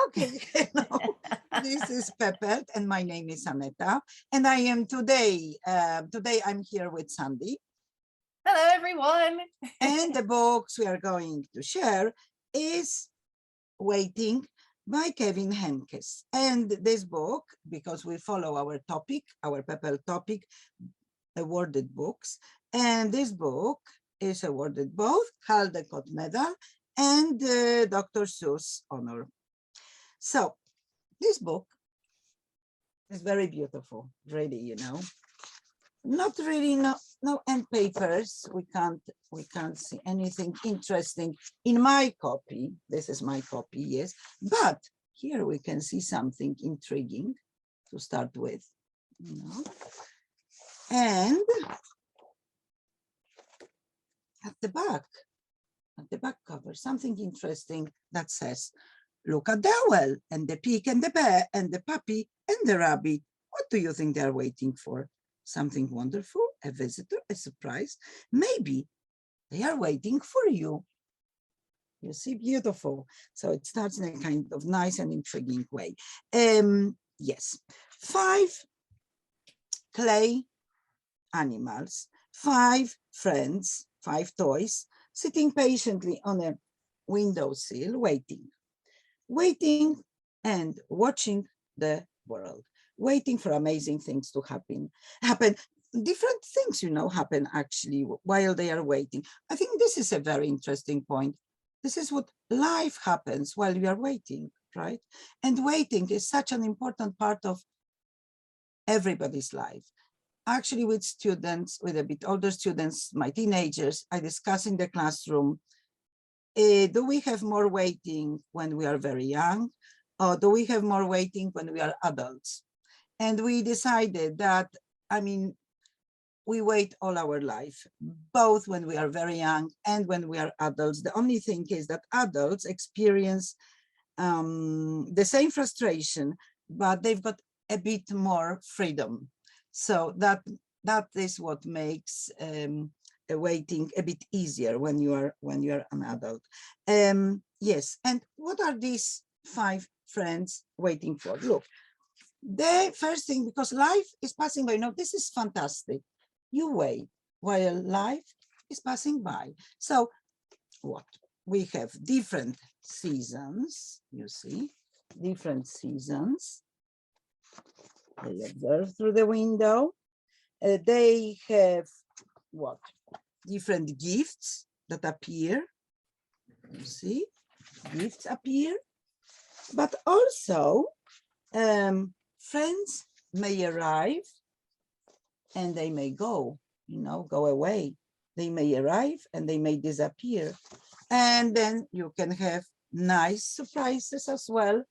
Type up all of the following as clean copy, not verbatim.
Okay, hello. This is PEPELT and my name is Aneta. And I am today I'm here with Sandy. Hello, everyone. And the books we are going to share is Waiting by Kevin Henkes. And this book, because we follow our topic, our PEPELT topic, awarded books. And this book is awarded both Caldecott Medal and Dr. Seuss Honor. So this book is very beautiful, really, you know. Not really, no end papers. We can't see anything interesting in my copy. This is my copy, yes. But here we can see something intriguing to start with, you know. And at the back cover, something interesting that says, "Look at the owl and the pig and the bear and the puppy and the rabbit. What do you think they're waiting for? Something wonderful, a visitor, a surprise? Maybe they are waiting for you." You see, beautiful. So it starts in a kind of nice and intriguing way. Yes, 5 clay animals, 5 friends, 5 toys, sitting patiently on a windowsill, waiting and watching the world, waiting for amazing things to happen. Different things, you know, happen actually while they are waiting. I think this is a very interesting point. This is what life happens while we are waiting, right? And waiting is such an important part of everybody's life. Actually, with students, with a bit older students, my teenagers, I discuss in the classroom, do we have more waiting when we are very young, or do we have more waiting when we are adults? And we decided that, I mean, we wait all our life, both when we are very young and when we are adults. The only thing is that adults experience the same frustration, but they've got a bit more freedom. So that is what makes waiting a bit easier when you are an adult. Yes, and what are these 5 friends waiting for? Look, the first thing, because life is passing by. No, this is fantastic. You wait while life is passing by. So what we have, different seasons, you see, different seasons. They observe through the window. They have what? Different gifts that appear. You see, gifts appear. But also, friends may arrive and they may go, you know, go away. They may arrive and they may disappear. And then you can have nice surprises as well.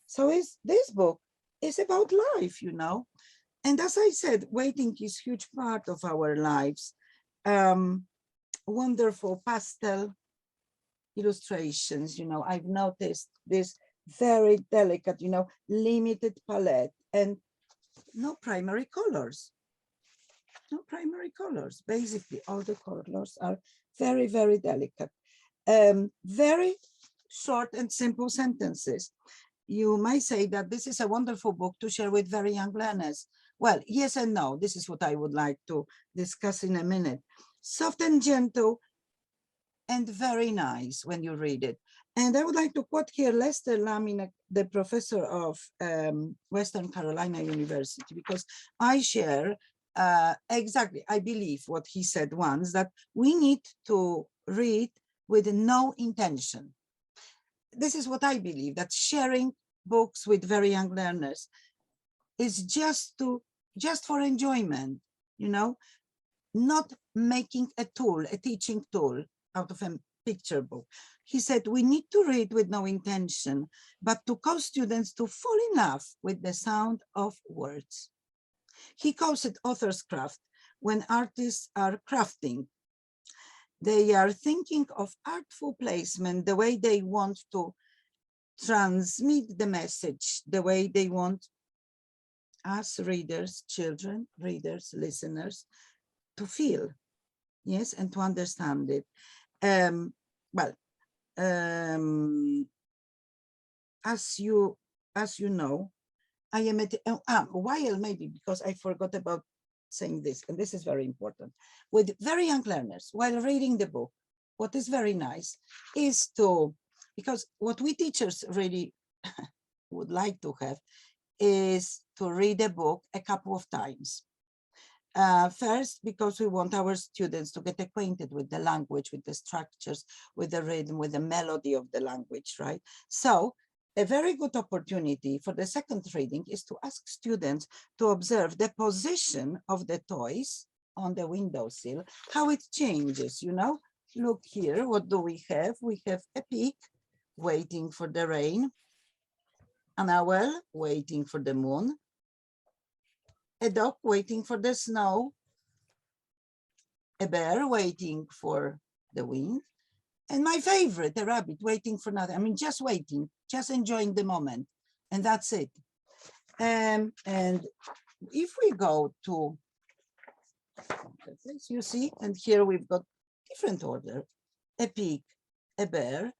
So this book is about life, you know. And as I said, waiting is a huge part of our lives. Wonderful pastel illustrations, you know. I've noticed this very delicate, you know, limited palette and no primary colors. No primary colors. Basically, all the colors are very, very delicate. Very short and simple sentences. You might say that this is a wonderful book to share with very young learners. Well, yes and no. This is what I would like to discuss in a minute. Soft and gentle and very nice when you read it. And I would like to quote here Lester Lamina, the professor of Western Carolina University, because I share exactly, I believe what he said once, that we need to read with no intention. This is what I believe, that sharing books with very young learners is just for enjoyment, you know, not making a tool, a teaching tool out of a picture book. He said we need to read with no intention, but to cause students to fall in love with the sound of words. He calls it author's craft. When artists are crafting, they are thinking of artful placement, the way they want to transmit the message, the way they want us readers, children, readers, listeners, to feel, yes, and to understand it. as you know, I am at while maybe because I forgot about saying this, and this is very important, with very young learners while reading the book. What is very nice is to, because what we teachers really would like to have is to read a book a couple of times. First, because we want our students to get acquainted with the language, with the structures, with the rhythm, with the melody of the language, right? So a very good opportunity for the second reading is to ask students to observe the position of the toys on the windowsill, how it changes, you know? Look here, what do we have? We have a pig waiting for the rain, an owl waiting for the moon, a dog waiting for the snow, a bear waiting for the wind, and my favorite, a rabbit waiting for nothing. I mean, just waiting, just enjoying the moment, and that's it. And if we go to, you see, and here we've got different order, a pig, a bear,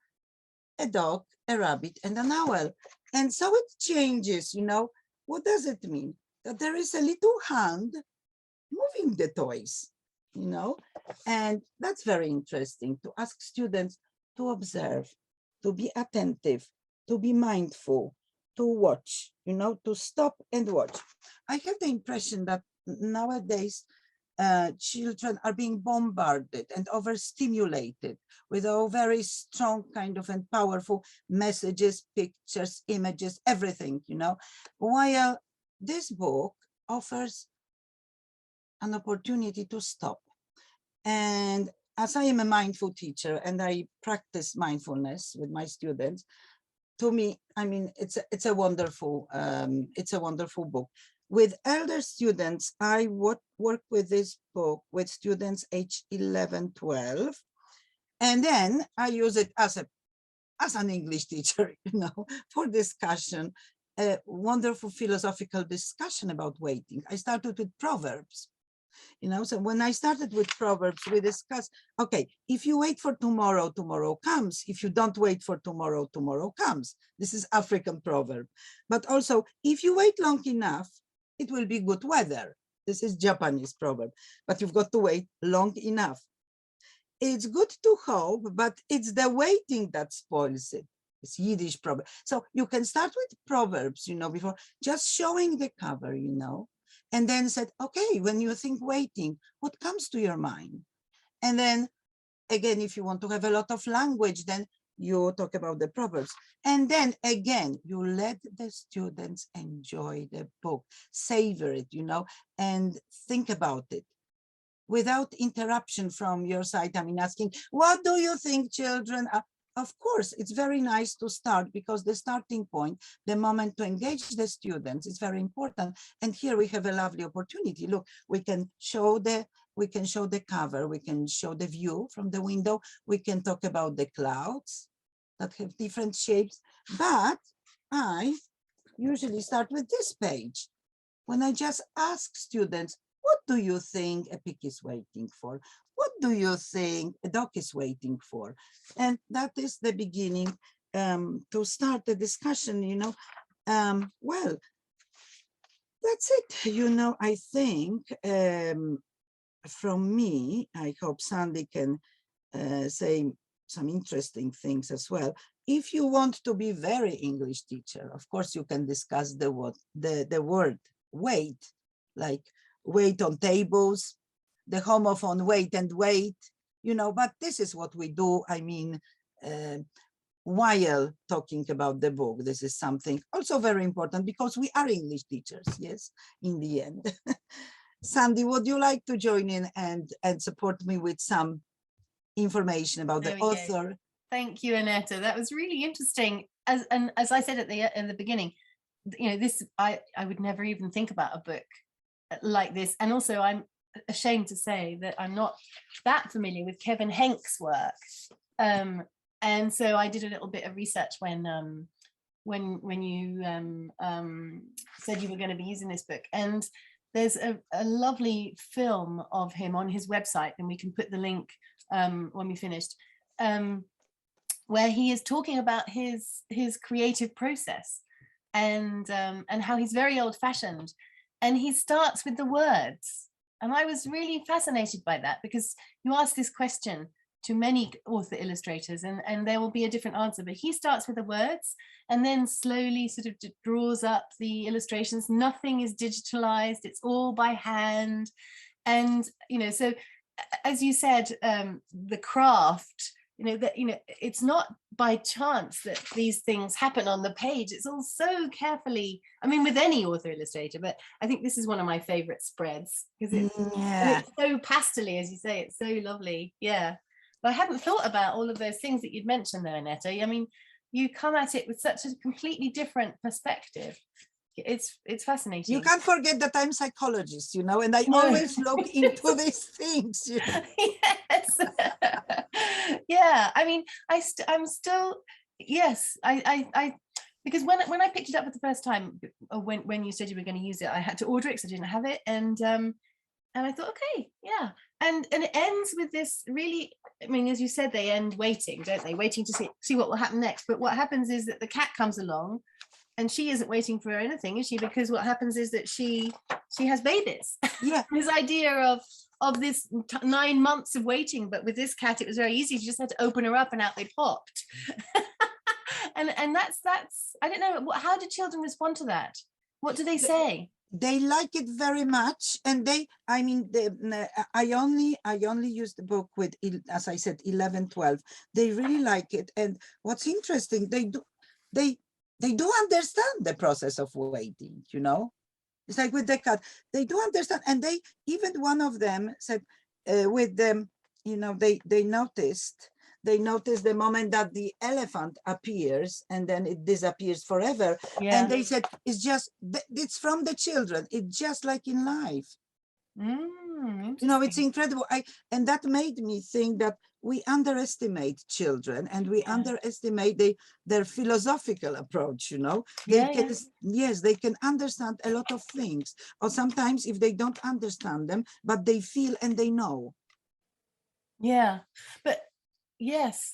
a dog, a rabbit, and an owl. And so it changes, you know. What does it mean? That there is a little hand moving the toys, you know, and that's very interesting to ask students to observe, to be attentive, to be mindful, to watch, you know, to stop and watch. I have the impression that nowadays children are being bombarded and overstimulated with all very strong kind of and powerful messages, pictures, images, everything, you know, while this book offers an opportunity to stop. And as I am a mindful teacher and I practice mindfulness with my students, to me, I mean, it's a wonderful book. With elder students, I work with this book with students age 11, 12, and then I use it as an English teacher, you know, for discussion, a wonderful philosophical discussion about waiting. I started with Proverbs. You know, so when I started with Proverbs, we discussed, okay, if you wait for tomorrow, tomorrow comes. If you don't wait for tomorrow, tomorrow comes. This is African proverb. But also, if you wait long enough, it will be good weather. This is Japanese proverb, but you've got to wait long enough. It's good to hope, but it's the waiting that spoils it. It's Yiddish proverb. So you can start with Proverbs, you know, before just showing the cover, you know, and then said, okay, when you think waiting, what comes to your mind? And then again, if you want to have a lot of language, then you talk about the Proverbs. And then again, you let the students enjoy the book, savor it, you know, and think about it without interruption from your side. I mean, asking, what do you think, children? Of course, it's very nice to start because the starting point, the moment to engage the students is very important. And here we have a lovely opportunity. Look, we can show the cover, we can show the view from the window, we can talk about the clouds that have different shapes, but I usually start with this page when I just ask students, what do you think a pig is waiting for? What do you think a dog is waiting for? And that is the beginning to start the discussion, you know. Well, that's it, you know. I think from me, I hope Sandy can say some interesting things as well. If you want to be very English teacher, of course, you can discuss the word wait, like wait on tables, the homophone wait and wait, you know, but this is what we do. I mean, while talking about the book, this is something also very important because we are English teachers, yes, in the end. Sandy, would you like to join in and support me with some information about the author? Go. Thank you, Annetta. That was really interesting. As I said at the beginning, you know, this I would never even think about a book like this. And also, I'm ashamed to say that I'm not that familiar with Kevin Henkes' work. And so I did a little bit of research when you said you were going to be using this book. And there's a lovely film of him on his website, and we can put the link when we finished. where he is talking about his creative process, and how he's very old-fashioned, and he starts with the words. And I was really fascinated by that, because you ask this question to many author illustrators and there will be a different answer, but he starts with the words and then slowly sort of draws up the illustrations. Nothing is digitalized, it's all by hand. And so as you said, the craft, it's not by chance that these things happen on the page. It's all so carefully, I mean, with any author illustrator, but I think this is one of my favorite spreads, because it's so pastely, as you say. It's so lovely. Yeah. But I hadn't thought about all of those things that you'd mentioned there, Annette. I mean, you come at it with such a completely different perspective. It's fascinating. You can't forget that I'm a psychologist, and I always look into these things. Yes. Yeah. I mean, I'm still, yes. I because when I picked it up for the first time, when you said you were going to use it, I had to order it because I didn't have it, and I thought, okay, yeah. And it ends with this really, I mean, as you said, they end waiting, don't they? Waiting to see what will happen next. But what happens is that the cat comes along, and she isn't waiting for anything, is she? Because what happens is that she has babies. Yeah. This idea of this 9 months of waiting, but with this cat, it was very easy. You just had to open her up and out they popped. and that's, I don't know, how do children respond to that? What do they say? They like it very much, and I only use the book with, as I said, 11, 12. They really like it, and what's interesting, they do understand the process of waiting. It's like with the cat, they do understand, and even one of them said, with them, they noticed the moment that the elephant appears and then it disappears forever. Yeah. And they said, it's from the children. It's just like in life. It's incredible. And that made me think that we underestimate children, and we underestimate their philosophical approach. They can understand a lot of things, or sometimes if they don't understand them, but they feel and they know. Yeah, but yes,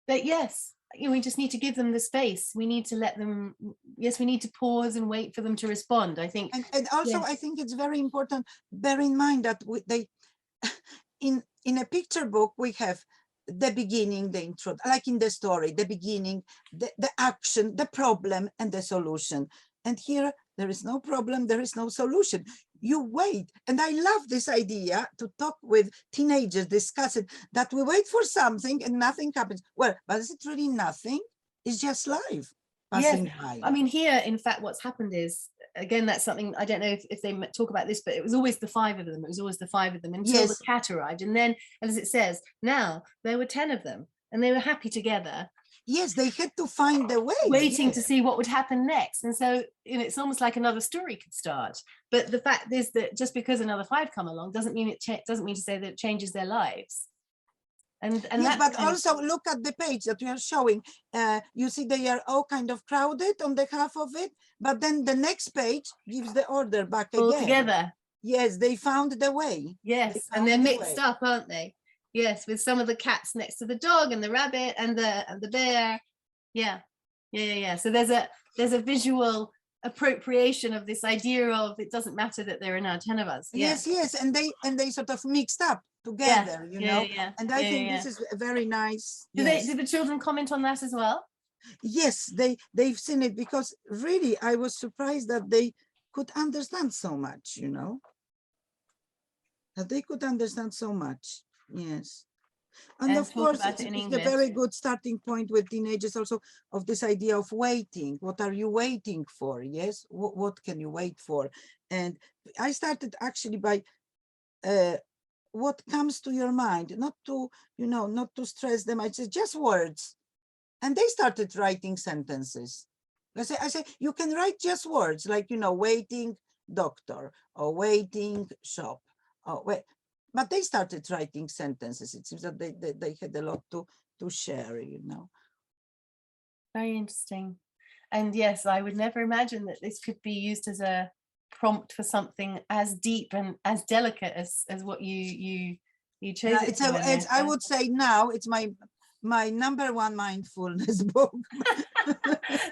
yes, we just need to give them the space. We need to let them, we need to pause and wait for them to respond, I think. And also, I think it's very important, bear in mind that in a picture book, we have the beginning, the intro, like in the story, the beginning, the action, the problem, and the solution. And here, there is no problem, there is no solution. You wait. And I love this idea to talk with teenagers, discuss it, that we wait for something and nothing happens. Well, but is it really nothing? It's just life passing by. I mean, here, in fact, what's happened is, again, that's something, I don't know if they talk about this, but it was always the 5 of them. It was always the 5 of them until the cat arrived. And then, as it says, now there were 10 of them, and they were happy together. Yes, they had to find the way. Waiting to see what would happen next. And so, it's almost like another story could start. But the fact is that just because another 5 come along doesn't mean doesn't mean to say that it changes their lives. And yes, but also look at the page that we are showing. You see they are all kind of crowded on the half of it, but then the next page gives the order back all again. Together. Yes, they found the way. Yes, and they're mixed up, aren't they? Yes, with some of the cats next to the dog and the rabbit and the bear. Yeah. So there's a visual appropriation of this idea of, it doesn't matter that there are now 10 of us. Yes, and they sort of mixed up together, and I think this is very nice. Do the children comment on that as well? Yes, they've seen it, because really I was surprised that they could understand so much, that they could understand so much. Yes. And of course, it's a very good starting point with teenagers also, of this idea of waiting. What are you waiting for? Yes. What can you wait for? And I started actually by what comes to your mind, not to stress them. I said just words. And they started writing sentences. I say, you can write just words like, waiting doctor or waiting shop. But they started writing sentences. It seems that they had a lot to share, Very interesting. And yes, I would never imagine that this could be used as a prompt for something as deep and as delicate as what you chose. I would say now it's my my #1 mindfulness book.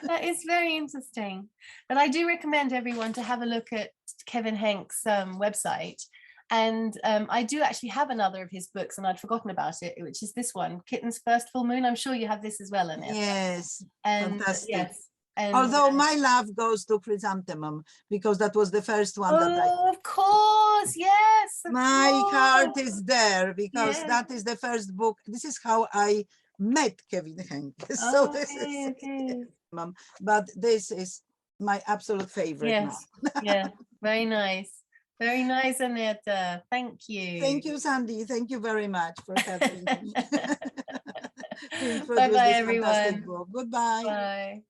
That is very interesting. But I do recommend everyone to have a look at Kevin Henkes' website. And I do actually have another of his books, and I'd forgotten about it, which is this one, Kitten's First Full Moon. I'm sure you have this as well, Annette. Yes, And fantastic. yes. And, although my love goes to Chrysanthemum, because that was the first one that I... oh, of course, yes. Of My heart course. is there, because Yes. that is the first book. This is how I met Kevin Henkes. So Oh, this okay, is, okay. but this is my absolute favorite now. Yes, yeah, very nice. Very nice, Annette. Thank you. Thank you, Sandy. Thank you very much for having me to introduce Bye-bye, this fantastic everyone. book. Goodbye. Bye.